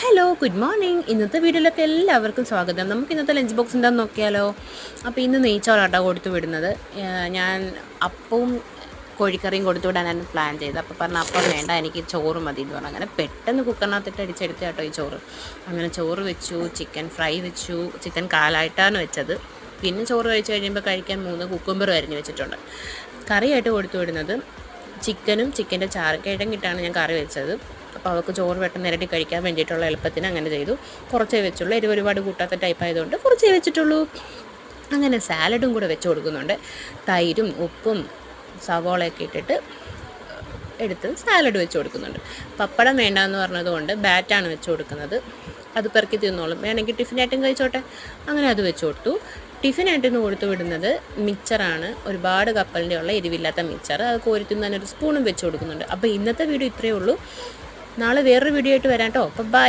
Hello good morning. ഇന്നത്തെ വീഡിയോയിലൊക്കെ എല്ലാവർക്കും സ്വാഗതം. നമുക്ക് ഇന്നത്തെ ലഞ്ച് ബോക്സ് എന്താണെന്ന് നോക്കിയാലോ. അപ്പോൾ ഇന്ന് നെയ്ച്ചോറാട്ടോ കൊടുത്തു വിടുന്നത്. ഞാൻ അപ്പവും കോഴിക്കറിയും കൊടുത്തു വിടാനാണ് പ്ലാൻ ചെയ്തത്. അപ്പോൾ പറഞ്ഞ അപ്പം വേണ്ട, എനിക്ക് ചോറ് മതി എന്ന് പറഞ്ഞു. അങ്ങനെ പെട്ടെന്ന് കുക്കറിനകത്തിട്ട് അടിച്ചെടുത്ത കേട്ടോ ഈ ചോറ്. അങ്ങനെ ചോറ് വെച്ചു, ചിക്കൻ ഫ്രൈ വെച്ചു. ചിക്കൻ കാലായിട്ടാണ് വെച്ചത്. പിന്നെ ചോറ് കഴിച്ച് കഴിയുമ്പോൾ കഴിക്കാൻ 3 കുക്കുംബർ അരിഞ്ഞ് വെച്ചിട്ടുണ്ട്. കറിയായിട്ട് കൊടുത്തു വിടുന്നത് ചിക്കനും ചിക്കൻ്റെ ചാറ് കിഴങ്ങിട്ടാണ് ഞാൻ കറി വെച്ചത്. അപ്പോൾ അവൾക്ക് ചോറ് പെട്ടെന്ന് ഇരട്ടി കഴിക്കാൻ വേണ്ടിയിട്ടുള്ള എളുപ്പത്തിന് അങ്ങനെ ചെയ്തു. കുറച്ചേ വെച്ചുള്ളൂ, എരിവ് ഒരുപാട് കൂട്ടാത്ത ടൈപ്പ് ആയതുകൊണ്ട് കുറച്ചേ വെച്ചിട്ടുള്ളൂ. അങ്ങനെ സാലഡും കൂടെ വെച്ച് കൊടുക്കുന്നുണ്ട്. തൈരും ഉപ്പും സവോളയൊക്കെ ഇട്ടിട്ട് എടുത്ത് സാലഡ് വെച്ച് കൊടുക്കുന്നുണ്ട്. പപ്പടം വേണ്ടാന്ന് പറഞ്ഞതുകൊണ്ട് ബാറ്റാണ് വെച്ച് കൊടുക്കുന്നത്. അത് പെറുക്കി തിന്നോളും, വേണമെങ്കിൽ ടിഫിനായിട്ടും കഴിച്ചോട്ടെ. അങ്ങനെ അത് വെച്ച് കൊടുത്തു. ടിഫിനായിട്ട് ഇന്ന് കൊടുത്തു വിടുന്നത് മിക്സറാണ്. ഒരുപാട് കപ്പലിൻ്റെ ഉള്ള എരിവില്ലാത്ത മിക്സർ. അത് കോരി തിന്നാൻ ഒരു സ്പൂണും വെച്ച് കൊടുക്കുന്നുണ്ട്. അപ്പോൾ ഇന്നത്തെ വീഡിയോ ഇത്രയേ ഉള്ളൂ. നാളെ വേറൊരു വീഡിയോ ആയിട്ട് വരാം കേട്ടോ. അപ്പോൾ ബൈ.